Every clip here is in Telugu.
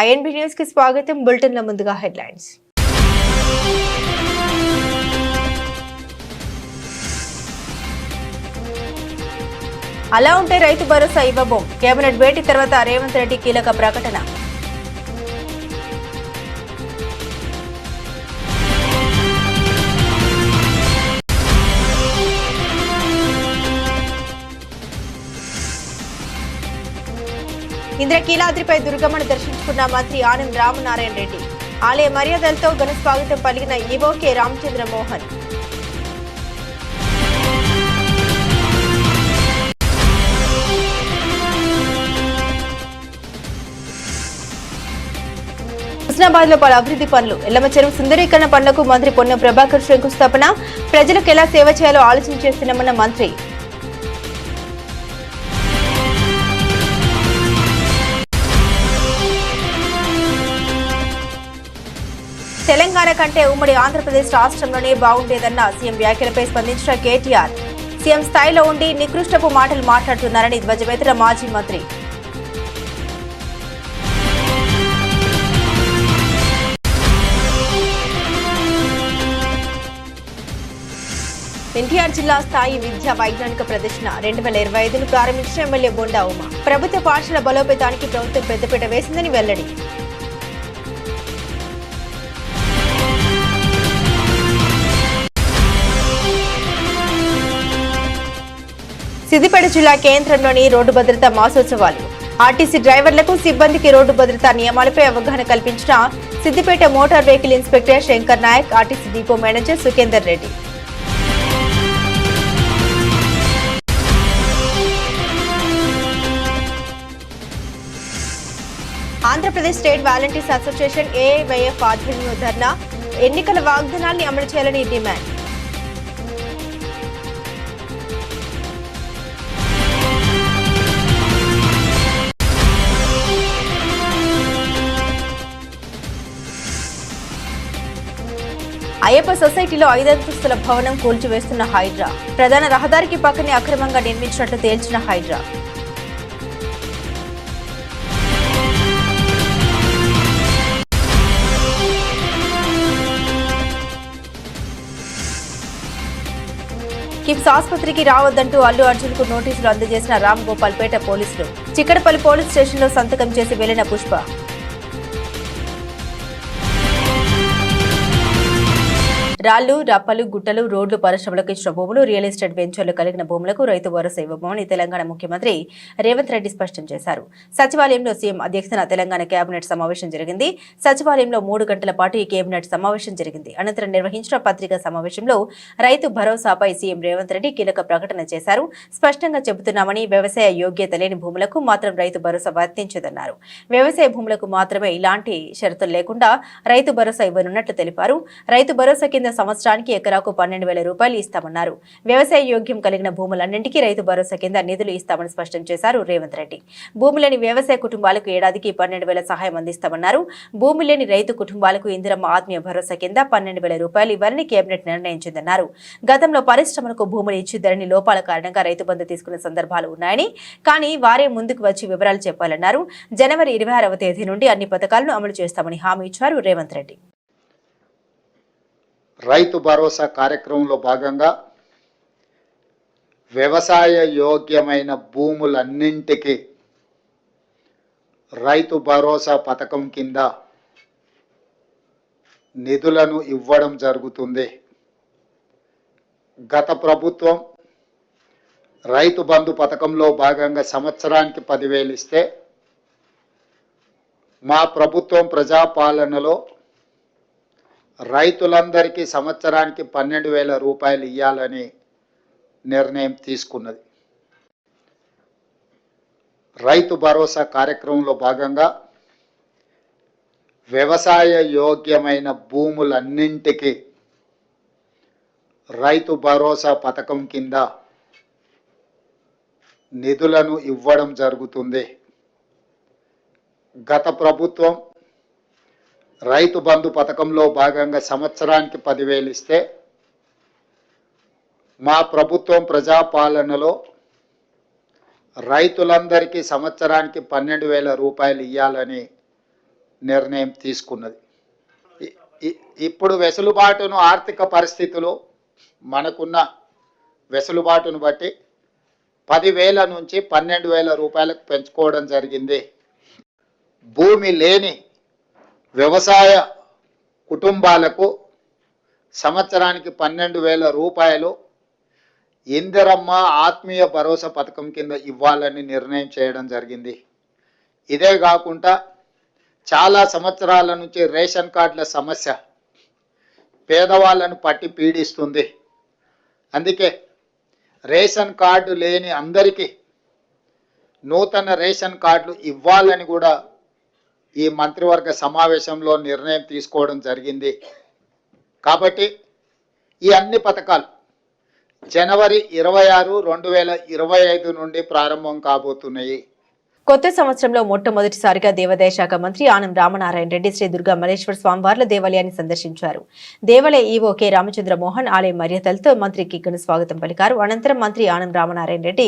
ఐఎన్బి న్యూస్ కి స్వాగతం. బులెటిన్ల ముందుగా హెడ్లైన్స్. అలా ఉంటే రైతు భరోసా ఇవ్వబోం. కేబినెట్ భేటీ తర్వాత రేవంత్ రెడ్డి కీలక ప్రకటన. ఇంద్రకీలాద్రిపై దుర్గమ్మను దర్శించుకున్న మంత్రి ఆనం రామనారాయణ రెడ్డి. ఆలయ మర్యాదలతో ఘన స్వాగతం పలికిన ఈవో కె రామచంద్ర మోహన్. హుస్నాబాద్ లో పలు అభివృద్ధి పనులు. ఎల్లమ్మ చెరువు సుందరీకరణ పనులకు మంత్రి పొన్నం ప్రభాకర్ శంకుస్థాపన. ప్రజలకు ఎలా సేవ చేయాలో ఆలోచన చేస్తున్నామన్న మంత్రి. తెలంగాణ కంటే ఉమ్మడి ఆంధ్రప్రదేశ్ రాష్ట్రంలోనే బాగుండేదన్న సీఎం వ్యాఖ్యలపై స్పందించిన కేటీఆర్. సీఎం స్థాయిలో ఉండి నికృష్టపు మాటలు మాట్లాడుతున్నారని ధ్వజమెత్తిన మాజీ మంత్రి. ఎన్టీఆర్ జిల్లా స్థాయి విద్యా వైజ్ఞానిక ప్రదర్శన 2025ను ప్రారంభించిన ఎమ్మెల్యే బొండా ఉమ. ప్రభుత్వ పాఠశాల బలోపేతానికి ప్రభుత్వం పెద్దపీట వేసిందని వెల్లడి. సిద్దిపేట జిల్లా కేంద్రంలోని రోడ్డు భద్రతా మాసోత్సవాలు. ఆర్టీసీ డ్రైవర్లకు సిబ్బందికి రోడ్డు భద్రతా నియమాలపై అవగాహన కల్పించిన Siddipet motor vehicle inspector Shankar Nayak, RTC depot manager Sukhender Reddy. Andhra Pradesh state volunteers association AIYF ఆధ్వర్యంలో ధర్నా. ఎన్నికల వాగ్దానాల్ని అమలు చేయాలని డిమాండ్. అయ్యప్ప సొసైటీలో 5 అంతస్తుల భవనం కూల్చివేస్తున్న హైడ్రా. ప్రధాన రహదారికి పక్కనే అక్రమంగా నిర్మించినట్లు తేల్చిన హైడ్రా. కిమ్స్ ఆసుపత్రికి రావద్దంటూ అల్లు అర్జున్ కు నోటీసులు అందజేసిన రామ్ గోపాల్ పేట పోలీసులు. చిక్కడపల్లి పోలీస్ స్టేషన్లో సంతకం చేసి వెళ్లిన పుష్ప. రాళ్లు, రప్పలు, గుట్టలు, రోడ్లు, పరిశ్రమలకు ఇచ్చిన భూములు, రియల్ ఎస్టేట్ వెంచర్లు కలిగిన భూములకు రైతు భరోసా ఇవ్వబోమని తెలంగాణ ముఖ్యమంత్రి రేవంత్ రెడ్డి స్పష్టం చేశారు. సచివాలయంలో సీఎం అధ్యక్షతన తెలంగాణ కేబినెట్ సమావేశం జరిగింది. సచివాలయంలో 3 గంటల పాటు ఈ కేబినెట్ సమావేశం జరిగింది. అనంతరం నిర్వహించిన పత్రికా సమావేశంలో రైతు భరోసాపై సీఎం రేవంత్ రెడ్డి కీలక ప్రకటన చేశారు. స్పష్టంగా చెబుతున్నామని, వ్యవసాయ యోగ్యత లేని భూములకు మాత్రం రైతు భరోసా వర్తించదన్నారు. వ్యవసాయ భూములకు మాత్రమే ఇలాంటి షరతులు లేకుండా రైతు భరోసా ఇవ్వనున్నట్లు తెలిపారు. రైతు భరోసా కింద సంవత్సరానికి ఎకరాకు 12,000 రూపాయలు ఇస్తామన్నారు. వ్యవసాయ యోగ్యం కలిగిన భూములన్నింటికీ రైతు భరోసా కింద నిధులు ఇస్తామని స్పష్టం చేశారు రేవంత్ రెడ్డి. భూమి లేని వ్యవసాయ కుటుంబాలకు ఏడాదికి 12,000 సహాయం అందిస్తామన్నారు. భూమి లేని రైతు కుటుంబాలకు ఇందిరమ్మ ఆత్మీయ భరోసా కింద 12,000 రూపాయలు ఇవ్వాలని కేబినెట్ నిర్ణయించిందన్నారు. గతంలో పరిశ్రమలకు భూములు ఇచ్చిద్దరని లోపాల కారణంగా రైతు బంధు తీసుకున్న సందర్భాలు ఉన్నాయని, కానీ వారే ముందుకు వచ్చి వివరాలు చెప్పాలన్నారు. జనవరి 26వ తేదీ నుండి అన్ని పథకాలను అమలు చేస్తామని హామీ ఇచ్చారు రేవంత్ రెడ్డి. రైతు భరోసా కార్యక్రమంలో భాగంగా వ్యవసాయ యోగ్యమైన భూములన్నింటికి రైతు భరోసా పథకం కింద నిధులను ఇవ్వడం జరుగుతుంది. గత ప్రభుత్వం రైతు బంధు పథకంలో భాగంగా సంవత్సరానికి 10,000 ఇస్తే, మా ప్రభుత్వం ప్రజాపాలనలో రైతులందరికీ సంవత్సరానికి 12,000 రూపాయలు ఇవ్వాలని నిర్ణయం తీసుకున్నది. రైతు భరోసా కార్యక్రమంలో భాగంగా వ్యవసాయ యోగ్యమైన భూములన్నింటికి రైతు భరోసా పథకం కింద నిధులను ఇవ్వడం జరుగుతుంది. గత ప్రభుత్వం రైతు బంధు పథకంలో భాగంగా సంవత్సరానికి 10,000 ఇస్తే, మా ప్రభుత్వం ప్రజాపాలనలో రైతులందరికీ సంవత్సరానికి 12,000 రూపాయలు ఇవ్వాలని నిర్ణయం తీసుకున్నది. ఇప్పుడు వెసులుబాటును, ఆర్థిక పరిస్థితులు మనకున్న వెసులుబాటును బట్టి 10,000 నుంచి 12,000 రూపాయలకు పెంచుకోవడం జరిగింది. భూమి లేని వ్యవసాయ కుటుంబాలకు సంవత్సరానికి 12,000 రూపాయలు ఇందిరమ్మ ఆత్మీయ భరోసా పథకం కింద ఇవ్వాలని నిర్ణయం చేయడం జరిగింది. ఇదే కాకుండా చాలా సంవత్సరాల నుంచి రేషన్ కార్డుల సమస్య పేదవాళ్ళను పట్టి పీడిస్తుంది. అందుకే రేషన్ కార్డు లేని అందరికీ నూతన రేషన్ కార్డులు ఇవ్వాలని కూడా ఈ మంత్రివర్గ సమావేశంలో నిర్ణయం తీసుకోవడం జరిగింది. కాబట్టి ఈ అన్ని పథకాలు జనవరి 26, 2025 నుండి ప్రారంభం కాబోతున్నాయి. కొత్త సంవత్సరంలో మొట్టమొదటిసారిగా దేవాదాయ శాఖ మంత్రి ఆనం రామనారాయణ రెడ్డి శ్రీ దుర్గా మల్లేశ్వర స్వామివార్ల దేవాలయాన్ని సందర్శించారు. దేవాలయ ఈవో కె రామచంద్ర మోహన్ ఆలయ మర్యాదలతో మంత్రికి ఘన స్వాగతం పలికారు. అనంతరం మంత్రి ఆనం రామనారాయణ రెడ్డి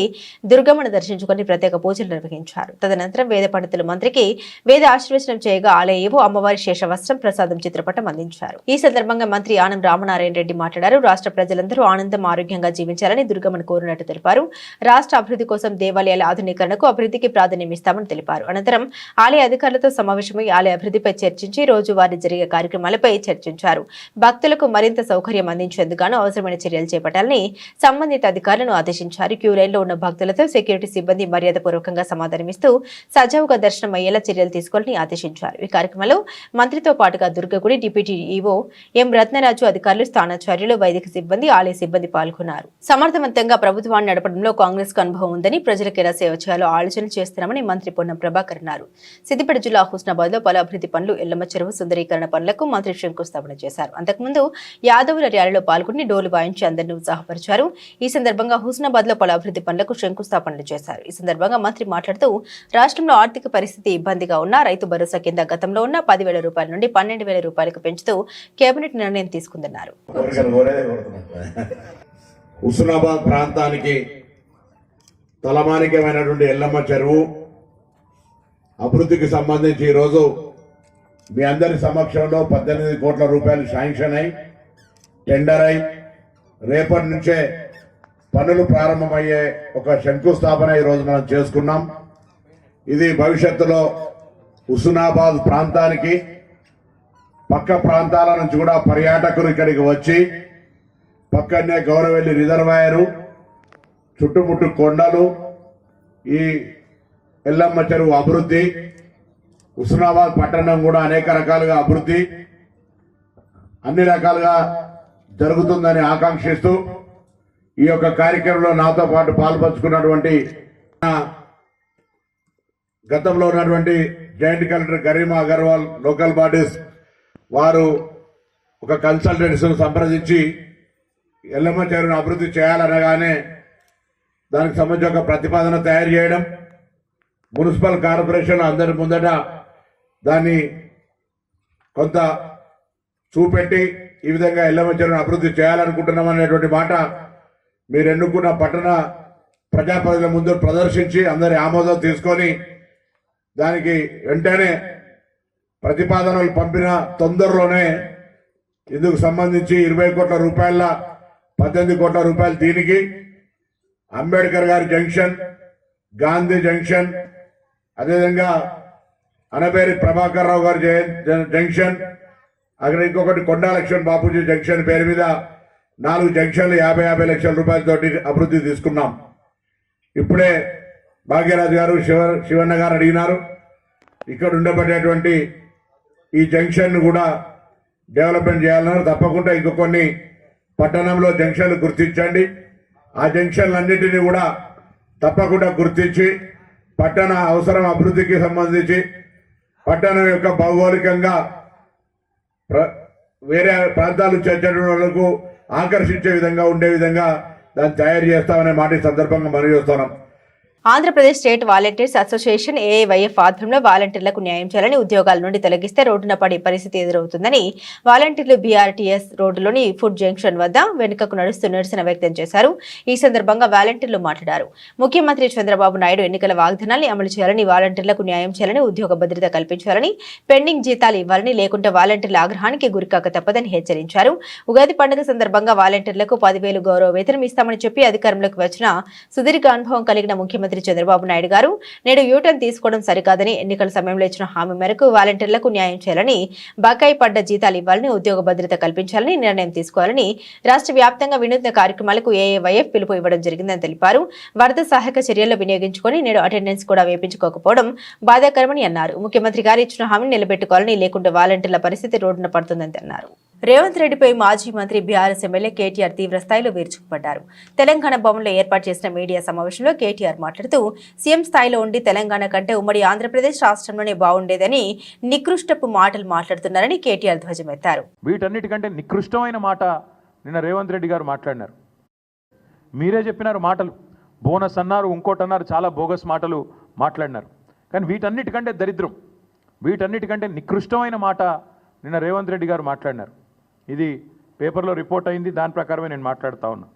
దుర్గమ్మను దర్శించుకుని ప్రత్యేక పూజలు నిర్వహించారు. తదనంతరం వేద పండితులు మంత్రికి వేద ఆశీర్వచనం చేయగా ఆలయ ఈవో అమ్మవారి శేషవస్త్రం ప్రసాదం చిత్రపటం అందించారు. ఈ సందర్భంగా మంత్రి ఆనం రామనారాయణ రెడ్డి మాట్లాడారు. రాష్ట్ర ప్రజలందరూ ఆనందం, ఆరోగ్యంగా జీవించాలని దుర్గమ్మను కోరినట్టు తెలిపారు. రాష్ట్ర అభివృద్ధి కోసం దేవాలయాల ఆధునీకరణకు అభివృద్ధికి ప్రాధాన్యం ఇస్తామని తెలిపారు. అనంతరం ఆలయ అధికారులతో సమావేశమై ఆలయ అభివృద్ధిపై చర్చించి రోజువారీ జరిగే కార్యక్రమాలపై చర్చించారు. భక్తులకు మరింత సౌకర్యం అందించేందుకు అవసరమైన చర్యలు చేపట్టాలని సంబంధిత అధికారులను ఆదేశించారు. క్యూ లైన్లో ఉన్న భక్తులతో సెక్యూరిటీ సిబ్బంది మర్యాదపూర్వకంగా సమాధానమిస్తూ సజావుగా దర్శనం అయ్యేలా చర్యలు తీసుకోవాలని ఆదేశించారు. ఈ కార్యక్రమంలో మంత్రితో పాటుగా దుర్గగుడి డిప్యూటీ ఈవో ఎం రత్నరాజు, అధికారులు, స్థానాచార్యులు, వైదిక సిబ్బంది, ఆలయ సిబ్బంది పాల్గొన్నారు. సమర్థవంతంగా ప్రభుత్వాన్ని నడపడంలో కాంగ్రెస్ కు అనుభవం ఉందని, ప్రజలకు ఎలా సేవ చేయాలో ఆలోచన చేస్తున్నామని మంత్రి పొన్నం ప్రభాకర్ అన్నారు. సిద్దిపేట జిల్లా హుస్నాబాద్ లో పలు అభివృద్ధి పనులు, ఎల్లమ్మ చెరువు సుందరీకరణ పనులకు మంత్రి శంకుస్థాపన చేశారు. అంతకుముందు యాదవుల ర్యాలీలో పాల్గొని డోలు వాయించి అందరినీ ఉత్సాహపరిచారు. ఈ సందర్భంగా హుస్నాబాద్ లో పలు అభివృద్ధి పనులకు శంకుస్థాపనలు చేశారు. ఈ సందర్భంగా మంత్రి మాట్లాడుతూ రాష్ట్రంలో ఆర్థిక పరిస్థితి ఇబ్బందిగా ఉన్న రైతు భరోసా కింద గతంలో ఉన్న 10,000 రూపాయల నుండి 12,000 రూపాయలకు పెంచుతూ కేబినెట్ నిర్ణయం తీసుకుందన్నారు. హుస్నాబాద్ ప్రాంతానికి తలమానికమైనటువంటి ఎల్లమ్మ చెరువు అభివృద్ధికి సంబంధించి ఈరోజు మీ అందరి సమక్షంలో 18 కోట్ల రూపాయలు శాంక్షన్ అయి టెండర్ అయి రేపటి నుంచే పనులు ప్రారంభమయ్యే ఒక శంకుస్థాపన ఈరోజు మనం చేసుకున్నాం. ఇది భవిష్యత్తులో హుస్నాబాద్ ప్రాంతానికి పక్క ప్రాంతాల నుంచి కూడా పర్యాటకులు ఇక్కడికి వచ్చి పక్కనే గౌరవెల్లి రిజర్వాయరు, చుట్టుముట్టు కొండలు, ఈ ఎల్లమ్మ చెరువు అభివృద్ధి, హుస్నాబాద్ పట్టణం కూడా అనేక రకాలుగా అభివృద్ధి అన్ని రకాలుగా జరుగుతుందని ఆకాంక్షిస్తూ ఈ యొక్క కార్యక్రమంలో నాతో పాటు పాల్పంచుకున్నటువంటి గతంలో ఉన్నటువంటి joint collector Garima Agarwal, local bodies వారు ఒక కన్సల్టెంట్స్ సంప్రదించి ఎల్లమ్మ చెరువును అభివృద్ధి చేయాలనగానే దానికి సంబంధించి ఒక ప్రతిపాదన తయారు చేయడం, మున్సిపల్ కార్పొరేషన్ అందరి ముందట దాన్ని కొంత చూపెట్టి ఈ విధంగా ఎల్లమ్మ చెరువును అభివృద్ధి చేయాలనుకుంటున్నాం అనేటువంటి మాట మీరు ఎన్నుకున్న పట్టణ ప్రజాప్రతినిధుల ముందు ప్రదర్శించి అందరి ఆమోదం తీసుకొని దానికి వెంటనే ప్రతిపాదనలు పంపిన తొందరలోనే ఇందుకు సంబంధించి 20 కోట్ల రూపాయల 18 కోట్ల రూపాయలు దీనికి అంబేద్కర్ గారి జంక్షన్, గాంధీ జంక్షన్, అదేవిధంగా అనబేరి ప్రభాకర్ రావు గారి జంక్షన్, అక్కడ ఇంకొకటి కొండా లక్ష్మణ్ బాపూజీ జంక్షన్ పేరు మీద 4 జంక్షన్లు 50 లక్షల రూపాయలతోటి అభివృద్ధి తీసుకున్నాం. ఇప్పుడే భాగ్యరాజు గారు, శివన్న గారు అడిగినారు. ఇక్కడ ఉండబడేటువంటి ఈ జంక్షన్ కూడా డెవలప్మెంట్ చేయాలన్నారు. తప్పకుండా ఇంకో కొన్ని పట్టణంలో జంక్షన్లు గుర్తించండి. ఆ జంక్షన్లన్నింటినీ కూడా తప్పకుండా గుర్తించి పట్టణ అవసరం అభివృద్ధికి సంబంధించి పట్టణం యొక్క భౌగోళికంగా వేరే ప్రాంతాలు చేర్చడానికి ఆకర్షించే విధంగా ఉండే విధంగా దాన్ని తయారు చేస్తామనే మాట ఈ సందర్భంగా మనం చేస్తున్నాం. Andhra Pradesh state volunteers association AIYF ఆధ్వర్యంలో వాలంటీర్లకు న్యాయం చేయాలని ఉద్యోగాల నుండి తొలగిస్తే రోడ్డున పడే పరిస్థితి ఎదురవుతుందని వాలంటీర్లు బీఆర్టీఎస్ రోడ్డులోని ఫుడ్ జంక్షన్ వద్ద వెనుకకు నడుస్తూ నిరసన వ్యక్తం చేశారు. ఈ సందర్భంగా వాలంటీర్లు మాట్లాడారు. ముఖ్యమంత్రి చంద్రబాబు నాయుడు ఎన్నికల వాగ్దానాన్ని అమలు చేయాలని, వాలంటీర్లకు న్యాయం చేయాలని, ఉద్యోగ భద్రత కల్పించాలని, పెండింగ్ జీతాలు ఇవ్వాలని, లేకుంటే వాలంటీర్ల ఆగ్రహానికి గురికాక తప్పదని హెచ్చరించారు. ఉగాది పండుగ సందర్భంగా వాలంటీర్లకు 10,000 గౌరవ వేతనం ఇస్తామని చెప్పి అధికారంలోకి వచ్చిన సుదీర్ఘ అనుభవం కలిగిన ముఖ్యమంత్రి చంద్రబాబు నాయుడు గారు నేడు యూటర్న్ తీసుకోవడం సరికాదని, ఎన్నికల సమయంలో ఇచ్చిన హామీ మేరకు వాలంటీర్లకు న్యాయం చేయాలని, బకాయి పడ్డ జీతాలు ఇవ్వాలని, ఉద్యోగ భద్రత కల్పించాలని నిర్ణయం తీసుకోవాలని రాష్ట్ర వ్యాప్తంగా వినూత్న కార్యక్రమాలకు ఏఐవైఎఫ్ పిలుపు ఇవ్వడం జరిగిందని తెలిపారు. వరద సహాయక చర్యల్లో వినియోగించుకొని నేడు అటెండెన్స్ కూడా వేయించుకోకపోవడం బాధాకరమని అన్నారు. ముఖ్యమంత్రి గారు ఇచ్చిన హామీని నిలబెట్టుకోవాలని, లేకుంటే వాలంటీర్ల పరిస్థితి రోడ్డున పడుతుందని అన్నారు. రేవంత్ రెడ్డిపై మాజీ మంత్రి బీఆర్ఎస్ ఎమ్మెల్యే కేటీఆర్ తీవ్ర స్థాయిలో విరుచుకుపడ్డారు. తెలంగాణ భవన్లో ఏర్పాటు చేసిన మీడియా సమావేశంలో కేటీఆర్ మాట్లాడుతూ సీఎం స్థాయిలో ఉండి తెలంగాణ కంటే ఉమ్మడి ఆంధ్రప్రదేశ్ రాష్ట్రంలోనే బాగుండేదని నికృష్టపు మాటలు మాట్లాడుతున్నారని కేటీఆర్ ధ్వజమెత్తారు. వీటన్నిటికంటే నికృష్టమైన మాట నిన్న రేవంత్ రెడ్డి గారు మాట్లాడినారు. మీరే చెప్పినారు మాటలు, బోనస్ అన్నారు, ఇంకోటి అన్నారు, చాలా బోగస్ మాటలు మాట్లాడినారు. కానీ వీటన్నిటికంటే దరిద్రం, వీటన్నిటికంటే నికృష్టమైన మాట నిన్న రేవంత్ రెడ్డి గారు మాట్లాడినారు. ఇది పేపర్లో రిపోర్ట్ అయింది, దాని ప్రకారమే నేను మాట్లాడుతూ ఉన్నా.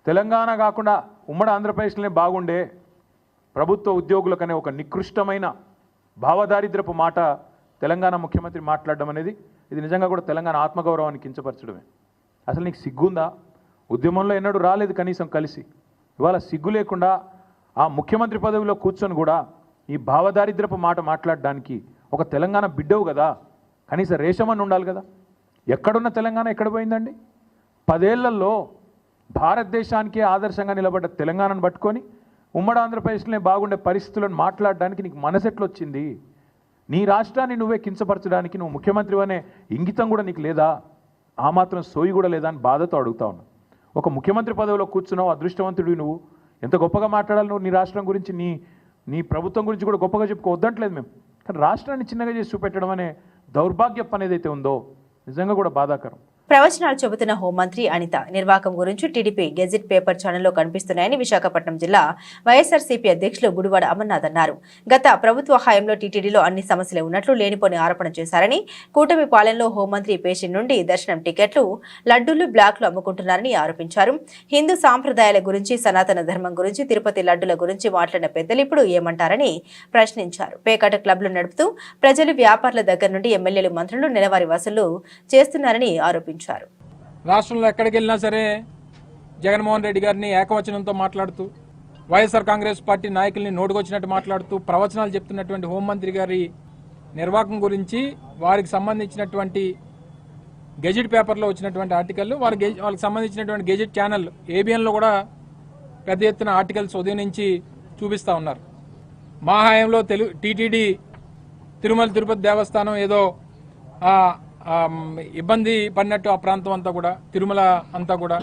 తెలంగాణ కాకుండా ఉమ్మడి ఆంధ్రప్రదేశ్లోనే బాగుండే ప్రభుత్వ ఉద్యోగులకనే ఒక నికృష్టమైన భావదారిద్రపు మాట తెలంగాణ ముఖ్యమంత్రి మాట్లాడడం అనేది ఇది నిజంగా కూడా తెలంగాణ ఆత్మగౌరవాన్ని కించపరచడమే. అసలు నీకు సిగ్గుందా? ఉద్యమంలో ఎన్నడూ రాలేదు కనీసం కలిసి, ఇవాళ సిగ్గు లేకుండా ఆ ముఖ్యమంత్రి పదవిలో కూర్చొని కూడా ఈ భావదారిద్రపు మాట మాట్లాడడానికి ఒక తెలంగాణ బిడ్డవు కదా, కనీసం రేషమని ఉండాలి కదా. ఎక్కడున్న తెలంగాణ ఎక్కడ పోయిందండి? 10 ఏళ్లలో భారతదేశానికే ఆదర్శంగా నిలబడ్డ తెలంగాణను పట్టుకొని ఉమ్మడి ఆంధ్రప్రదేశ్లోనే బాగుండే పరిస్థితులను మాట్లాడడానికి నీకు మనసెట్లొచ్చింది? నీ రాష్ట్రాన్ని నువ్వే కించపరచడానికి నువ్వు ముఖ్యమంత్రి అనే ఇంగితం కూడా నీకు లేదా? ఆ మాత్రం సోయి కూడా లేదా అని బాధతో అడుగుతా ఉన్నా. ఒక ముఖ్యమంత్రి పదవిలో కూర్చున్నావు, అదృష్టవంతుడివి నువ్వు. ఎంత గొప్పగా మాట్లాడాలి నువ్వు నీ రాష్ట్రం గురించి, నీ ప్రభుత్వం గురించి కూడా గొప్పగా చెప్పుకోవద్దంటలేదు మేము. కానీ రాష్ట్రాన్ని చిన్నగా చేసి చూపెట్టడం అనే దౌర్భాగ్యం అనేది ఉందో నిజంగా కూడా బాధాకరం. ప్రవచనాలు చెబుతున్న హోంమంత్రి అనిత నిర్వాకం గురించి టీడీపీ గెజిట్ పేపర్ ఛానల్లో కనిపిస్తున్నాయని విశాఖపట్నం జిల్లా వైఎస్ఆర్సీపీ అధ్యక్షులు గుడివాడ అమర్నాథ్ అన్నారు. గత ప్రభుత్వ హయాంలో టీటీడీలో అన్ని సమస్యలే ఉన్నట్లు లేనిపోని ఆరోపణ చేశారని, కూటమి పాలనలో హోంమంత్రి పేషి నుండి దర్శనం టికెట్లు, లడ్డూలు, బ్లాక్లు అమ్ముకుంటున్నారని ఆరోపించారు. హిందూ సాంప్రదాయాల గురించి, సనాతన ధర్మం గురించి, తిరుపతి లడ్డుల గురించి మాట్లాడిన పెద్దలు ఇప్పుడు ఏమంటారని ప్రశ్నించారు. పేకాట క్లబ్లు నడుపుతూ ప్రజలు, వ్యాపారుల దగ్గర నుండి ఎమ్మెల్యేలు, మంత్రులు నెలవారీ వసూలు చేస్తున్నారని ఆరోపించారు. రాష్ట్రంలో ఎక్కడికి వెళ్ళినా సరే జగన్మోహన్ రెడ్డి గారిని ఏకవచనంతో మాట్లాడుతూ, వైఎస్ఆర్ కాంగ్రెస్ పార్టీ నాయకుల్ని నోటుకొచ్చినట్టు మాట్లాడుతూ ప్రవచనాలు చెప్తున్నటువంటి హోంమంత్రి గారి నిర్వాహకం గురించి, వారికి సంబంధించినటువంటి గెజిట్ పేపర్లో వచ్చినటువంటి ఆర్టికల్, వాళ్ళకి సంబంధించినటువంటి గెజిట్ ఛానల్ ఏబిఎన్లో కూడా పెద్ద ఎత్తున ఆర్టికల్స్ ఉదయం నుంచి చూపిస్తూ ఉన్నారు. మా హయాంలో టీటీడీ తిరుమల తిరుపతి దేవస్థానం ఏదో ఇబ్బంది పడినట్టు, ఆ ప్రాంతం అంతా కూడా, తిరుమల అంతా కూడా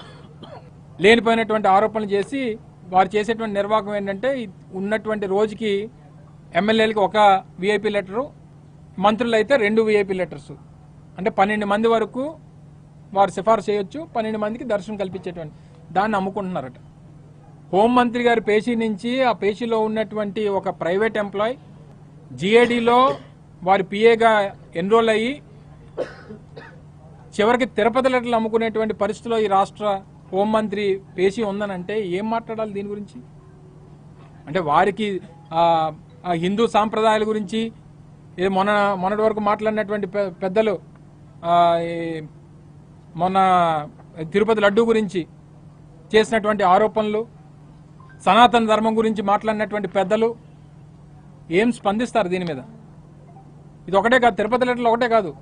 లేనిపోయినటువంటి ఆరోపణలు చేసి వారు చేసేటువంటి నిర్వాహకం ఏంటంటే ఉన్నటువంటి రోజుకి ఎమ్మెల్యేలకి ఒక విఐపీ లెటరు, మంత్రులు అయితే 2 విఐపీ లెటర్స్, అంటే 12 మంది వరకు వారు సిఫార్సు చేయొచ్చు, 12 మందికి దర్శనం కల్పించేటువంటి దాన్ని అమ్ముకుంటున్నారట. హోంమంత్రి గారి పేషీ నుంచి ఆ పేషీలో ఉన్నటువంటి ఒక ప్రైవేట్ ఎంప్లాయ్ జిఏడిలో వారి పిఏగా ఎన్రోల్ అయ్యి చివరికి తిరుపతి లెటర్లు అమ్ముకునేటువంటి పరిస్థితిలో ఈ రాష్ట్ర హోంమంత్రి పేషీ ఉందనంటే ఏం మాట్లాడాలి దీని గురించి? అంటే వారికి హిందూ సాంప్రదాయాల గురించి మొన్నటి వరకు మాట్లాడినటువంటి పెద్దలు, మొన్న తిరుపతి లడ్డూ గురించి చేసినటువంటి ఆరోపణలు, సనాతన ధర్మం గురించి మాట్లాడినటువంటి పెద్దలు ఏం స్పందిస్తారు దీని మీద? ఇది ఒకటే కాదు, తిరుపతి లెటర్లు ఒకటే కాదు,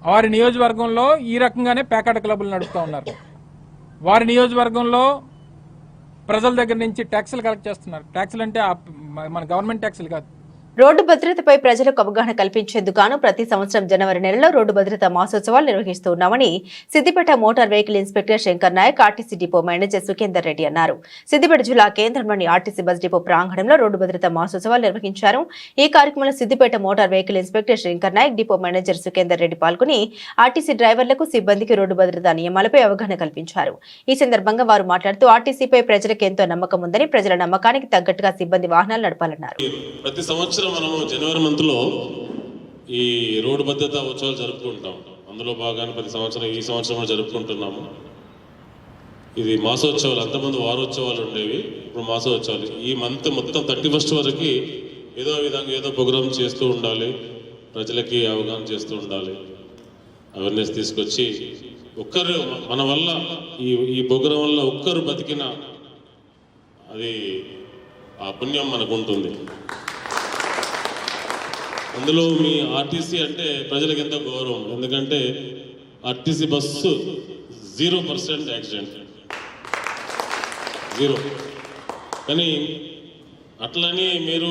వారి నియోజకవర్గంలో ఈ రకంగానే పేకాట క్లబ్లు నడుపుతూ ఉన్నారు. వారి నియోజకవర్గంలో ప్రజల దగ్గర నుంచి ట్యాక్సులు కలెక్ట్ చేస్తున్నారు. ట్యాక్సులు అంటే మన గవర్నమెంట్ ట్యాక్సులు కాదు, రోడ్డు భద్రతపై ప్రజలకు అవగాహన కల్పించేందుకు గాను ప్రతి సంవత్సరం జనవరి నెలలో రోడ్డు భద్రతా మాసోత్సవాలు నిర్వహిస్తున్నామని Siddipet motor vehicle inspector Shankar Nayak RTC depot manager Sukhender Reddy అన్నారు. సిద్దిపేట జిల్లా కేంద్రంలోని ఆర్టీసీ బస్ డిపో ప్రాంగణంలో రోడ్డు భద్రతా మాసోత్సవాలు నిర్వహించారు. ఈ కార్యక్రమంలో Siddipet motor vehicle inspector Shankar Nayak, depot manager Sukhender Reddy పాల్గొని ఆర్టీసీ డ్రైవర్లకు, సిబ్బందికి రోడ్డు భద్రతా నియమాలపై అవగాహన కల్పించారు. ఈ సందర్భంగా వారు మాట్లాడుతూ ఆర్టీసీపై ప్రజలకు ఎంతో నమ్మకం ఉందని, ప్రజల నమ్మకానికి తగ్గట్టుగా సిబ్బంది వాహనాలు నడపాలన్నారు. ప్రతి సంవత్సరం మనము జనవరి మంత్లో ఈ రోడ్డు భద్రతా ఉత్సవాలు జరుపుకుంటాం. అందులో భాగాన్ని ప్రతి సంవత్సరం ఈ సంవత్సరం జరుపుకుంటున్నాము. ఇది మాసోత్సవాలు, అంతకుముందు వారోత్సవాలు ఉండేవి, ఇప్పుడు మాసోత్సవాలు. ఈ మంత్ మొత్తం 31st వరకు ఏదో విధంగా ఏదో ప్రోగ్రామ్ చేస్తూ ఉండాలి, ప్రజలకి అవగాహన చేస్తూ ఉండాలి, అవేర్నెస్ తీసుకొచ్చి ఒక్కరు మన వల్ల ఈ ప్రోగ్రాం వల్ల ఒక్కరు బతికిన అది ఆ పుణ్యం మనకు ఉంటుంది. అందులో మీ ఆర్టీసీ అంటే ప్రజలకు ఎంతో గౌరవం. ఎందుకంటే ఆర్టీసీ బస్సు 0% యాక్సిడెంట్, 0. కానీ అట్లని మీరు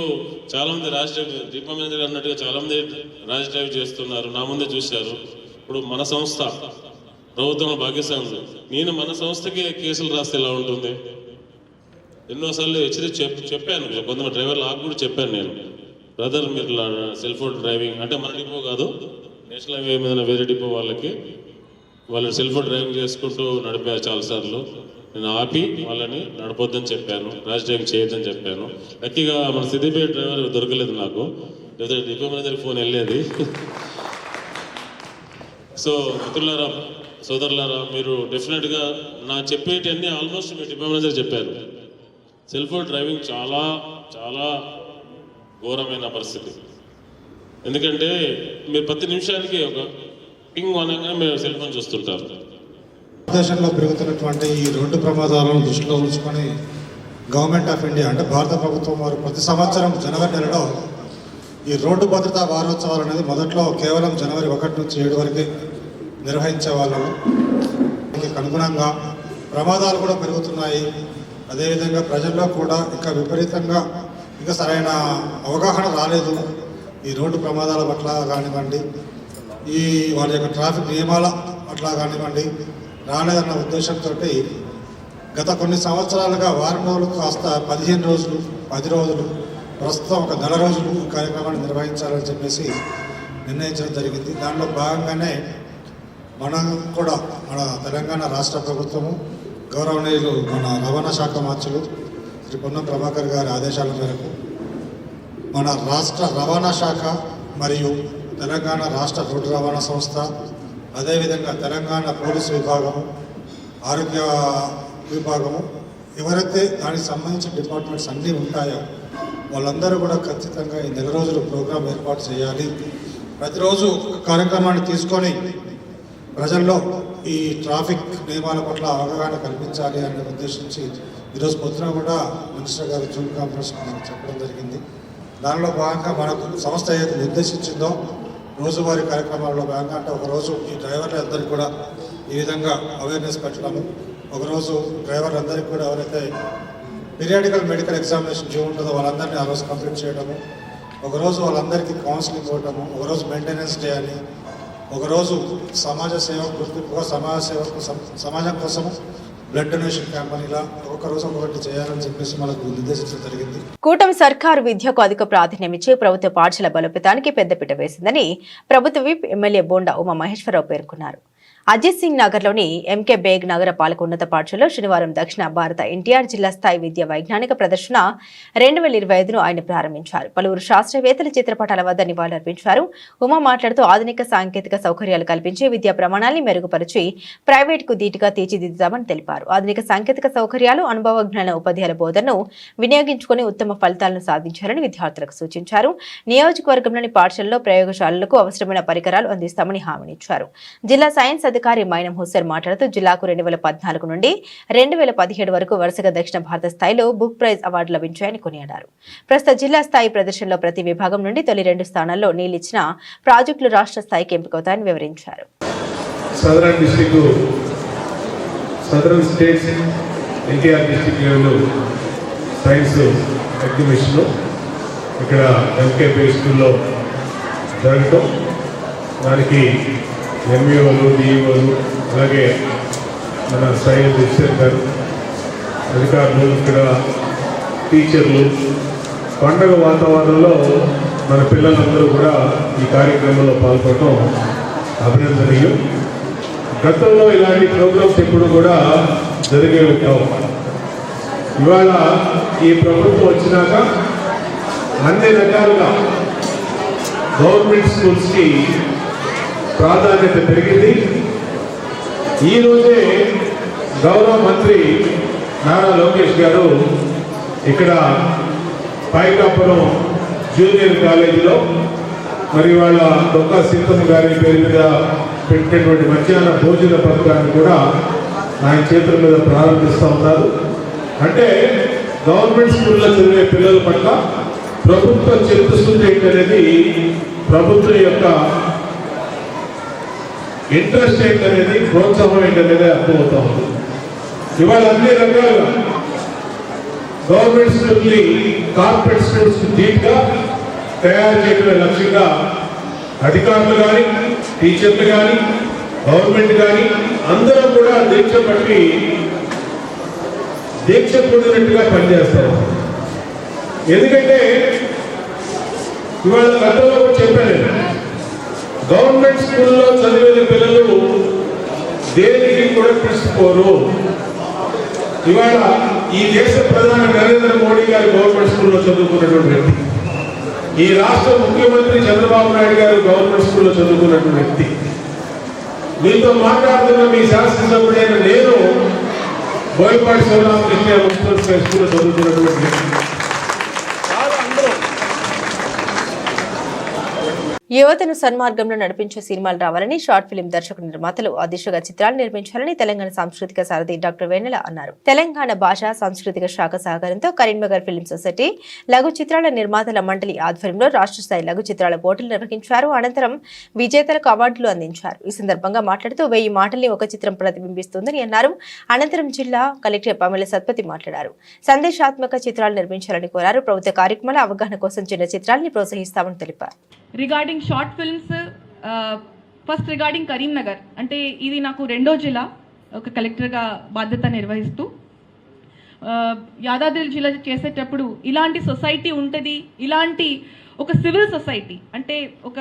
చాలామంది ర్యాష్ డ్రైవ్, డిపో మేనేజర్ అన్నట్టుగా చాలామంది ర్యాష్ డ్రైవ్ చేస్తున్నారు. నా ముందే చూశారు. ఇప్పుడు మన సంస్థ ప్రభుత్వం భాగ్యస్వామి, నేను మన సంస్థకి కేసులు రాస్తే ఎలా ఉంటుంది? ఎన్నోసార్లు చెప్పాను, కొంతమంది డ్రైవర్లు ఆకు కూడా చెప్పాను నేను, బ్రదర్ మీరు సెల్ ఫోన్ డ్రైవింగ్ అంటే మన డిపో కాదు, నేషనల్ హైవే మీద వేరే డిపో వాళ్ళు సెల్ ఫోన్ డ్రైవింగ్ చేసుకుంటూ నడిపారు చాలాసార్లు. నేను ఆపి వాళ్ళని నడపొద్దని చెప్పాను, ర్యాష్ డ్రైవింగ్ చేయొద్దని చెప్పాను. లక్కీగా మన సిద్దిపేట డ్రైవర్ దొరకలేదు నాకు, లేదా డిపో మేనేజర్ ఫోన్ వెళ్ళేది. సో మిత్రులారా, సోదరులారా, మీరు డెఫినెట్గా నా చెప్పేటన్నీ ఆల్మోస్ట్ మీ డిపో మేనేజర్ చెప్పారు. సెల్ ఫోన్ డ్రైవింగ్ చాలా చాలా ఘోరమైన పరిస్థితి. ఎందుకంటే మీరు ప్రతి నిమిషానికి ఒక పింగ్ అనగానే మీరు సెల్ ఫోన్ చూస్తుంటారు. దేశంలో పెరుగుతున్నటువంటి ఈ రోడ్డు ప్రమాదాలను దృష్టిలో ఉంచుకొని గవర్నమెంట్ ఆఫ్ ఇండియా అంటే భారత ప్రభుత్వం వారు ప్రతి సంవత్సరం జనవరి నెలలో ఈ రోడ్డు భద్రతా వారోత్సవాలు అనేది మొదట్లో కేవలం జనవరి 1 నుంచి 7 వరకు నిర్వహించే వాళ్ళము. దీనికి అనుగుణంగా ప్రమాదాలు కూడా పెరుగుతున్నాయి. అదేవిధంగా ప్రజల్లో కూడా ఇంకా విపరీతంగా ఇంకా సరైన అవగాహన రాలేదు ఈ రోడ్డు ప్రమాదాల పట్ల కానివ్వండి, ఈ వాళ్ళ యొక్క ట్రాఫిక్ నియమాల పట్ల కానివ్వండి, రాలేదన్న ఉద్దేశంతో గత కొన్ని సంవత్సరాలుగా వారం రోజులు కాస్త 15 రోజులు, 10 రోజులు, ప్రస్తుతం ఒక నెల రోజులు ఈ కార్యక్రమాన్ని నిర్వహించాలని చెప్పేసి నిర్ణయించడం జరిగింది. దానిలో భాగంగానే మనం కూడా మన తెలంగాణ రాష్ట్ర ప్రభుత్వము గౌరవనీయులు మన రవాణా శాఖ మంత్రులు శ్రీ పొన్నం ప్రభాకర్ గారి ఆదేశాల మేరకు మన రాష్ట్ర రవాణా శాఖ మరియు తెలంగాణ రాష్ట్ర రోడ్డు రవాణా సంస్థ, అదేవిధంగా తెలంగాణ పోలీసు విభాగము, ఆరోగ్య విభాగము, ఎవరైతే దానికి సంబంధించిన డిపార్ట్మెంట్స్ అన్నీ ఉంటాయో వాళ్ళందరూ కూడా ఖచ్చితంగా ఈ నెల రోజులు ప్రోగ్రాం ఏర్పాటు చేయాలి. ప్రతిరోజు కార్యక్రమాన్ని తీసుకొని ప్రజల్లో ఈ ట్రాఫిక్ నియమాల పట్ల అవగాహన కల్పించాలి అనే ఉద్దేశించి ఈరోజు పొద్దున కూడా మినిస్టర్ గారు జూమ్ కాన్ఫరెన్స్ చెప్పడం జరిగింది. దానిలో భాగంగా మనకు సంస్థ ఏదైతే నిర్దేశించిందో రోజువారీ కార్యక్రమాల్లో భాగంగా అంటే ఒకరోజు ఈ డ్రైవర్లందరికీ కూడా ఈ విధంగా అవేర్నెస్ పెట్టడము, ఒకరోజు డ్రైవర్లందరికీ కూడా ఎవరైతే పీరియాడికల్ మెడికల్ ఎగ్జామినేషన్ డ్యూ ఉంటుందో వాళ్ళందరినీ ఆ రోజు కంప్లీట్ చేయడము, ఒకరోజు వాళ్ళందరికీ కౌన్సిలింగ్ ఇవ్వడము, ఒకరోజు మెయింటెనెన్స్ డే అని, ఒకరోజు సమాజ సేవ గుర్తింపుగా సమాజం కోసము బ్లడ్ డొనేషన్ క్యాంపెయిన్, ఇలా ఒక్కొక్క రోజు ఒకటి చేయాలని చెప్పేసి మనకు నిర్దేశించడం జరిగింది. కూటమి సర్కారు విద్యకు అధిక ప్రాధాన్యం ఇచ్చి ప్రభుత్వ పాఠశాల బలోపేతానికి పెద్దపీట వేసిందని ప్రభుత్వ విప్ ఎమ్మెల్యే బోండా ఉమా మహేశ్వరరావు పేర్కొన్నారు. అజిత్ సింగ్ నగర్లోని ఎంకే బేగ్ నగర పాలక ఉన్నత పాఠశాలలో శనివారం దక్షిణ భారత ఎన్టీఆర్ జిల్లా స్థాయి విద్యా వైజ్ఞానిక ప్రదర్శన 2025ను ఆయన ప్రారంభించారు. పలువురు శాస్త్రవేత్తల చిత్రపటాల వద్ద నివాళులర్పించారు. ఉమా మాట్లాడుతూ ఆధునిక సాంకేతిక సౌకర్యాలు కల్పించి విద్యా ప్రమాణాన్ని మెరుగుపరిచి ప్రైవేటుకు ధీటుగా తీర్చిదిద్దామని తెలిపారు. ఆధునిక సాంకేతిక సౌకర్యాలు, అనుభవజ్ఞాన ఉపాధ్యాయుల బోధనను వినియోగించుకుని ఉత్తమ ఫలితాలను సాధించాలని విద్యార్థులకు సూచించారు. నియోజకవర్గంలోని పాఠశాలలో ప్రయోగశాలలకు అవసరమైన పరికరాలు అందిస్తామని హామీనిచ్చారు. జిల్లా సైన్స్ అధికారి మైనం హుస్సేన్ మాట్లాడుతూ జిల్లాకు 2014 నుండి 2017 వరకు వరుసగా దక్షిణ భారత స్థాయిలో బుక్ ప్రైజ్ అవార్డు లభించాయని కొనియాడారు. ప్రస్తుత జిల్లా స్థాయి ప్రదర్శనలో ప్రతి విభాగం నుండి తొలి 2 స్థానాల్లో నిలిచిన ప్రాజెక్టులు రాష్ట్ర స్థాయికి ఎంపికవుతాయని వివరించారు. Southern states NTR district level science exhibition ఇక్కడ ఎంకేపీ స్కూల్లో జరగటం, దానికి ఎంఈఓలు, డిఈఓలు, అలాగే మన స్థాయి డిస్ట్రిక్ట్ గారు, అధికారులు, ఇక్కడ టీచర్లు, పండగ వాతావరణంలో మన పిల్లలందరూ కూడా ఈ కార్యక్రమంలో పాల్గొనడం అభినందనీయం. గతంలో ఇలాంటి ప్రోగ్రామ్స్ ఎప్పుడు కూడా జరిగేవి కావు. ఇవాళ ఈ ప్రభుత్వం వచ్చినాక అన్ని రకాలుగా గవర్నమెంట్ స్కూల్స్కి ప్రాధాన్యత పెరిగింది. ఈరోజే గౌరవ మంత్రి నారా లోకేష్ గారు ఇక్కడ పైకాపురం జూనియర్ కాలేజీలో మరి వాళ్ళ డొక్కా సీతమ్మ గారి పేరు మీద పెట్టినటువంటి మధ్యాహ్న భోజన పథకాన్ని కూడా ఆయన చేతుల మీద ప్రారంభిస్తూ ఉన్నారు. అంటే గవర్నమెంట్ స్కూల్లో చదివే పిల్లల పట్ల ప్రభుత్వం చిత్తశుద్ధి ఏంటనేది, ప్రభుత్వం యొక్క ఇంట్రెస్ట్ ఏంటనేది, ప్రోత్సాహం ఏంటనేది అర్థమవుతా ఉంది. ఇవాళ అన్ని రకాలుగా గవర్నమెంట్ స్కూల్ని కార్పొరేట్ స్కూల్స్ ధీటుగా తయారు చేయడమే లక్ష్యంగా అధికారులు కానీ, టీచర్లు కానీ, గవర్నమెంట్ కానీ అందరం కూడా దీక్ష పొందినట్టుగా పనిచేస్తారు. ఎందుకంటే ఇవాళ గతంలో చెప్పాను, గవర్నమెంట్ స్కూల్లో చదివే పిల్లలు దేనికి కూడా తీసుకోరు. ఇవాళ ఈ దేశ ప్రధాని నరేంద్ర మోడీ గారు గవర్నమెంట్ స్కూల్లో చదువుకున్నటువంటి వ్యక్తి, ఈ రాష్ట్ర ముఖ్యమంత్రి చంద్రబాబు నాయుడు గారు గవర్నమెంట్ స్కూల్లో చదువుకున్నటువంటి వ్యక్తి, మీతో మాట్లాడుతున్న మీ శాసనసభ్యుడైన నేను బోయపాటి శివరామకృష్ణ మున్సిపల్ స్కూల్లో చదువుకున్నటువంటి వ్యక్తి. యువతను సన్మార్గంలో నడిపించే సినిమాలు రావాలని షార్ట్ ఫిల్మ్ దర్శకుడు నిర్మాతలు ఆ దిశగా చిత్రాలు నిర్మించాలని తెలంగాణ సాంస్కృతిక సారథి డాక్టర్ వెన్నెల అన్నారు. తెలంగాణ భాషా సాంస్కృతిక శాఖ సహకారంతో కరీంనగర్ ఫిల్మ్ సొసైటీ లఘు చిత్రాల నిర్మాతల మండలి ఆధ్వర్యంలో రాష్ట్ర స్థాయి లఘు చిత్రాల పోటీలు నిర్వహించారు. అనంతరం విజేతలకు అవార్డులు అందించారు. ఈ సందర్భంగా మాట్లాడుతూ 1000 మాటల్ని ఒక చిత్రం ప్రతిబింబిస్తుందని అన్నారు. అనంతరం జిల్లా కలెక్టర్ పమల సత్పతి మాట్లాడారు. సందేశాత్మక చిత్రాలు నిర్మించాలని కోరారు. ప్రభుత్వ కార్యక్రమాల అవగాహన కోసం చిన్న చిత్రాలని ప్రోత్సహిస్తామని తెలిపారు. Regarding short films, first regarding Karimnagar, అంటే ఇది నాకు 2వ జిల్లా ఒక కలెక్టర్గా బాధ్యత నిర్వహిస్తూ యాదాద్రి జిల్లా చేసేటప్పుడు ఇలాంటి సొసైటీ ఉంటుంది, ఇలాంటి ఒక సివిల్ సొసైటీ అంటే ఒక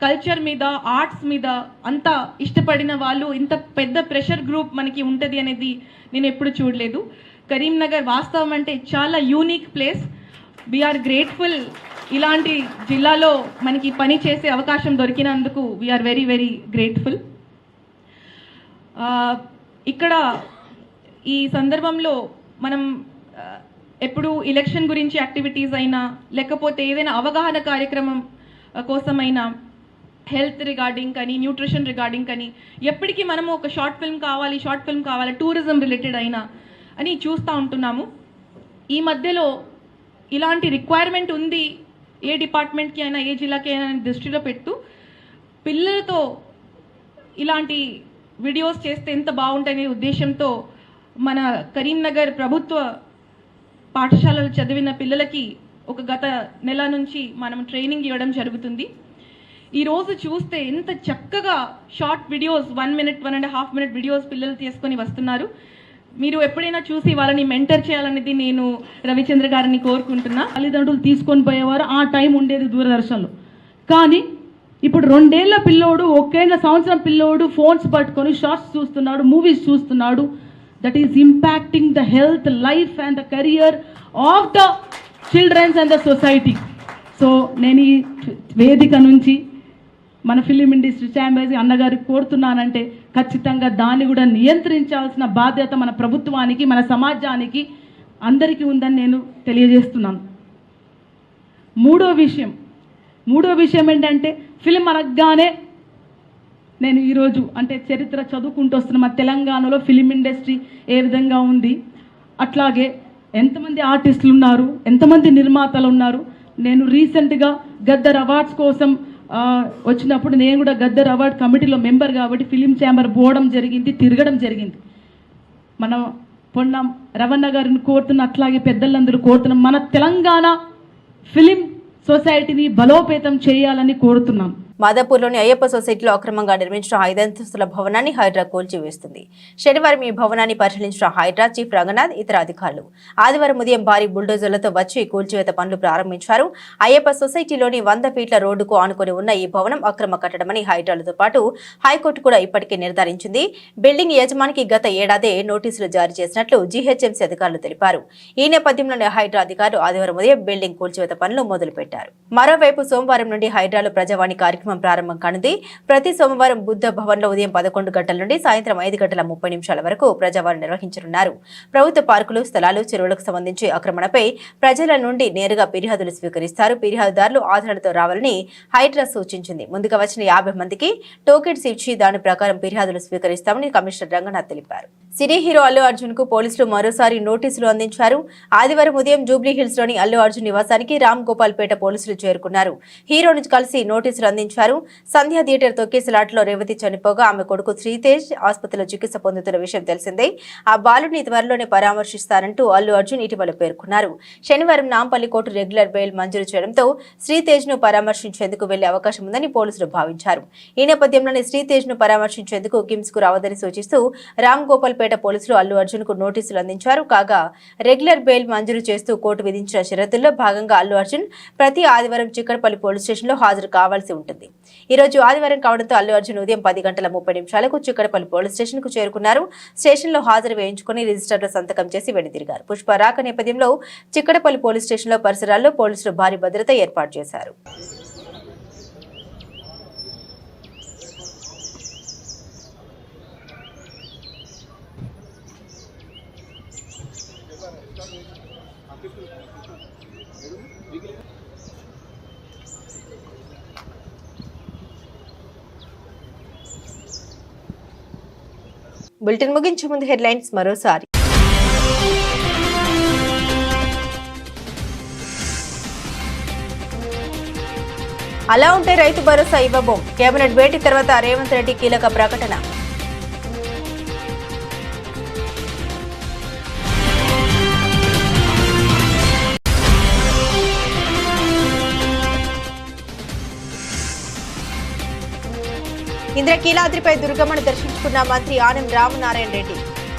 కల్చర్ మీద, ఆర్ట్స్ మీద అంత ఇష్టపడిన వాళ్ళు, ఇంత పెద్ద ప్రెషర్ గ్రూప్ మనకి ఉంటుంది అనేది నేను ఎప్పుడు చూడలేదు. కరీంనగర్ వాస్తవం అంటే చాలా యూనిక్ ప్లేస్. వీఆర్ గ్రేట్ఫుల్ ఇలాంటి జిల్లాలో మనకి పని చేసే అవకాశం దొరికినందుకు వీఆర్ వెరీ వెరీ గ్రేట్ఫుల్. ఇక్కడ ఈ సందర్భంలో మనం ఎప్పుడు ఎలక్షన్ గురించి యాక్టివిటీస్ అయినా, లేకపోతే ఏదైనా అవగాహన కార్యక్రమం కోసమైనా, హెల్త్ రిగార్డింగ్ కానీ, న్యూట్రిషన్ రిగార్డింగ్ కానీ, ఎప్పటికీ మనము ఒక షార్ట్ ఫిల్మ్ కావాలి, టూరిజం రిలేటెడ్ అయినా అని చూస్తూ ఉంటున్నాము. ఈ మధ్యలో ఇలాంటి రిక్వైర్మెంట్ ఉంది, ఏ డిపార్ట్మెంట్కి అయినా, ఏ జిల్లాకి అయినా దృష్టిలో పెట్టు పిల్లలతో ఇలాంటి వీడియోస్ చేస్తే ఎంత బాగుంటాయనే ఉద్దేశంతో మన కరీంనగర్ ప్రభుత్వ పాఠశాలలు చదివిన పిల్లలకి ఒక గత నెల నుంచి మనం ట్రైనింగ్ ఇవ్వడం జరుగుతుంది. ఈరోజు చూస్తే ఎంత చక్కగా short videos 1 minute, 1.5 minute videos పిల్లలు తీసుకొని వస్తున్నారు. మీరు ఎప్పుడైనా చూసి వాళ్ళని మెంటర్ చేయాలనేది నేను రవిచంద్ర గారిని కోరుకుంటున్నా. తల్లిదండ్రులు తీసుకొని పోయేవారు, ఆ టైం ఉండేది దూరదర్శన్లో. కానీ ఇప్పుడు 2 ఏళ్ల పిల్లోడు, 1 ఏళ్ల సంవత్సరం పిల్లోడు ఫోన్స్ పట్టుకొని షార్ట్స్ చూస్తున్నాడు, మూవీస్ చూస్తున్నాడు. That is impacting the health, life and the career of the childrens and the society. So నేను ఈ వేదిక నుంచి మన ఫిలిం ఇండస్ట్రీ ఛాంబర్స్ అన్నగారికి కోరుతున్నానంటే, ఖచ్చితంగా దాన్ని కూడా నియంత్రించాల్సిన బాధ్యత మన ప్రభుత్వానికి, మన సమాజానికి అందరికీ ఉందని నేను తెలియజేస్తున్నాను. మూడో విషయం ఏంటంటే, ఫిలిం అనగానే నేను ఈరోజు అంటే చరిత్ర చదువుకుంటూ వస్తున్న మన తెలంగాణలో ఫిలిం ఇండస్ట్రీ ఏ విధంగా ఉంది, అట్లాగే ఎంతమంది ఆర్టిస్టులు ఉన్నారు, ఎంతమంది నిర్మాతలు ఉన్నారు. నేను రీసెంట్గా గద్దర్ అవార్డ్స్ కోసం వచ్చినప్పుడు నేను కూడా గద్దర్ అవార్డ్ కమిటీలో మెంబర్ కాబట్టి ఫిలిం ఛాంబర్ పోవడం జరిగింది, తిరగడం జరిగింది. మనం పొన్నం రవణ గారిని కోరుతున్న, అట్లాగే పెద్దలందరూ కోరుతున్నాం, మన తెలంగాణ ఫిలిం సొసైటీని బలోపేతం చేయాలని కోరుతున్నాం. మాదాపూర్లోని అయ్యప్ప సొసైటీలో అక్రమంగా నిర్మించిన 5 అంతస్తుల భవనాన్ని హైడ్రా కూల్చివేస్తుంది. శనివారం ఈ భవనాన్ని పరిశీలించిన హైడ్రా చీఫ్ రంగనాథ్ ఇతర అధికారులు ఆదివారం ఉదయం భారీ బుల్డోజర్లతో వచ్చి కూల్చివేత పనులు ప్రారంభించారు. అయ్యప్ప సొసైటీలోని 100 ఫీట్ల రోడ్డుకు ఆనుకుని ఉన్న ఈ భవనం అక్రమ కట్టడమని హైడ్రాలతో పాటు హైకోర్టు కూడా ఇప్పటికే నిర్ధారించింది. బిల్డింగ్ యజమానికి గత ఏడాదే నోటీసులు జారీ చేసినట్లు జీహెచ్ఎంసీ అధికారులు తెలిపారు. ఈ నేపథ్యంలోనే హైడ్రా అధికారులు ఆదివారం ఉదయం బిల్డింగ్ కూల్చివేత పనులు మొదలుపెట్టారు. మరోవైపు సోమవారం నుండి హైడ్రాలో ప్రజావాణి కార్యక్రమం ప్రారంభం కానుంది. ప్రతి సోమవారం బుద్ధ భవన్ లో ఉదయం 11 గంటల నుండి సాయంత్రం 5:30 వరకు ప్రజావాణి నిర్వహించనున్నారు. ప్రభుత్వ పార్కులు, స్థలాలు, చెరువులకు సంబంధించి ఆక్రమణపై ప్రజల నుండి నేరుగా ఫిర్యాదులు స్వీకరిస్తారు. ఫిర్యాదుదారులు ఆధారాలతో రావాలని హైడ్రా సూచించింది. ముందుగా వచ్చిన 50 మందికి టోకెన్స్ ఇచ్చి దాని ప్రకారం ఫిర్యాదులు స్వీకరిస్తామని కమిషనర్ రంగనాథ్ తెలిపారు. సినీ హీరో అల్లు అర్జున్ కు పోలీసులు మరోసారి నోటీసులు అందించారు. ఆదివారం ఉదయం జూబ్లీ హిల్స్ లోని అల్లు అర్జున్ నివాసానికి రామ్ గోపాల్ పేట పోలీసులు చేరుకున్నారు. హీరోను కలిసి నోటీసులు అందించారు. సంధ్యా థియేటర్ తొక్కేసలాటలో రేవతి చనిపోగా ఆమె కొడుకు శ్రీతేజ్ ఆసుపత్రిలో చికిత్స పొందుతున్న విషయం తెలిసిందే. ఆ బాలుడిని త్వరలోనే పరామర్శిస్తారంటూ అల్లు అర్జున్ ఇటీవల పేర్కొన్నారు. శనివారం నాంపల్లి కోర్టు రెగ్యులర్ బెయిల్ మంజూరు చేయడంతో శ్రీతేజ్ ను పరామర్శించేందుకు వెళ్లే అవకాశం ఉందని పోలీసులు భావించారు. ఈ నేపథ్యంలోనే శ్రీతేజ్ ను పరామర్శించేందుకు కిమ్స్ కు రావద్దని సూచిస్తూ రామ్ గోపాల్ పేట పోలీసులు అల్లు అర్జున్ కు నోటీసులు అందించారు. కాగా రెగ్యులర్ బెయిల్ మంజూరు చేస్తూ కోర్టు విధించిన షరతుల్లో భాగంగా అల్లు అర్జున్ ప్రతి ఆదివారం చిక్కడపల్లి పోలీస్ స్టేషన్ లో హాజరు కావాల్సి ఉంటుంది. ఈ రోజు ఆదివారం కావడంతో అల్లు అర్జున్ ఉదయం 10:30 చిక్కడపల్లి పోలీస్ స్టేషన్ కు చేరుకున్నారు. స్టేషన్ లో హాజరు వేయించుకుని రిజిస్టర్ లో సంతకం చేసి వెనుదిరిగారు. పుష్ప రాక నేపథ్యంలో చిక్కడపల్లి పోలీస్ స్టేషన్ లో పరిసరాల్లో పోలీసులు భారీ భద్రత ఏర్పాటు చేశారు. బులెటిన్ ముగించే ముందు హెడ్లైన్స్ మరోసారి. అలా ఉంటే రైతు భరోసా ఇవ్వబోం. కేబినెట్ భేటీ తర్వాత రేవంత్ రెడ్డి కీలక ప్రకటన. ఇంద్రకీలాద్రిపై దుర్గమ్మను దర్శించుకున్న మంత్రి ఆనం రామనారాయణ రెడ్డి.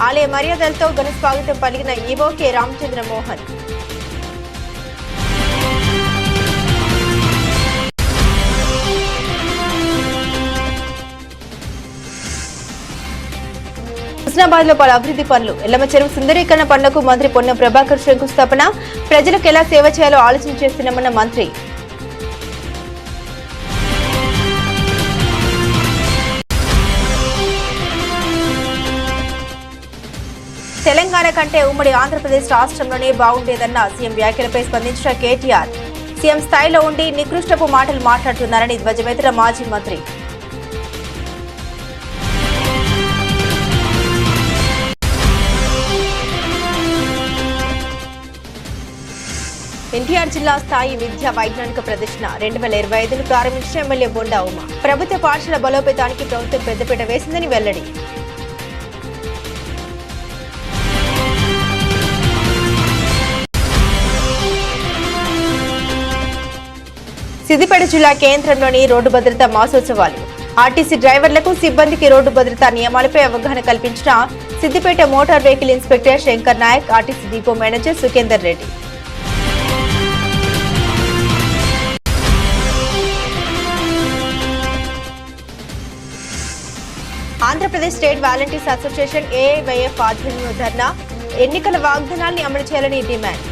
ఆలయ మర్యాదలతో ఘన స్వాగతం పలికిన ఈవో కె రామచంద్ర మోహన్. హుస్నాబాద్ లో పలు అభివృద్ధి పనులు. ఎల్లమ్మ చెరువు సుందరీకరణ పనులకు మంత్రి పొన్నం ప్రభాకర్ శంకుస్థాపన. ప్రజలకు ఎలా సేవ చేయాలో ఆలోచన చేస్తున్నామన్న మంత్రి. తెలంగాణ కంటే ఉమ్మడి ఆంధ్రప్రదేశ్ రాష్ట్రంలోనే బాగుండేదన్న సీఎం వ్యాఖ్యలపై స్పందించిన కేటీఆర్. సీఎం స్థాయిలో ఉండి నికృష్టపు మాటలు మాట్లాడుతున్నారని ధ్వజమెత్తిన మాజీ మంత్రి. ఎన్టీఆర్ జిల్లా స్థాయి విద్యా వైజ్ఞానిక ప్రదర్శన 2025ను ప్రారంభించిన ఎమ్మెల్యే బొండా ఉమ. ప్రభుత్వ పాఠశాల బలోపేతానికి ప్రభుత్వం పెద్దపీట వేసిందని వెల్లడి. సిద్దిపేట జిల్లా కేంద్రంలోని రోడ్డు భద్రతా మాసోత్సవాలు. ఆర్టీసీ డ్రైవర్లకు, సిబ్బందికి రోడ్డు భద్రతా నియమాలపై అవగాహన కల్పించిన Siddipet motor vehicle inspector Shankar Nayak, RTC depot manager Sukhender Reddy. Andhra Pradesh state volunteers association AIYF ఆధ్వర్యంలో ధర్నా. ఎన్నికల వాగ్దానాల్ని అమలు చేయాలని డిమాండ్.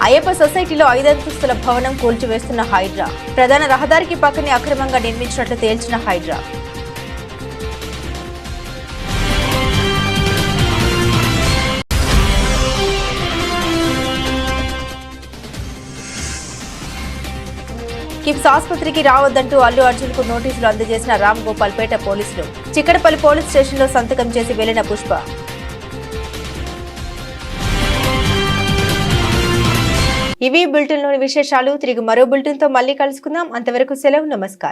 అయ్యప్ప సొసైటీలో 5 అంతస్తుల భవనం కూల్చివేస్తున్న హైడ్రా. ప్రధాన రహదారికి పక్కనే అక్రమంగా నిర్మించినట్లు తేల్చిన హైడ్రా. కిమ్స్ ఆసుపత్రికి రావద్దంటూ అల్లు అర్జున్ కు నోటీసులు అందజేసిన రామ్ గోపాల్ పేట పోలీసులు. చిక్కడపల్లి పోలీస్ స్టేషన్ లో సంతకం చేసి వెళ్లిన పుష్ప. ఇవి బులెటిన్లోని విశేషాలు. తిరిగి మరో బులెటిన్తో మళ్ళీ కలుసుకుందాం. అంతవరకు సెలవు. నమస్కారం.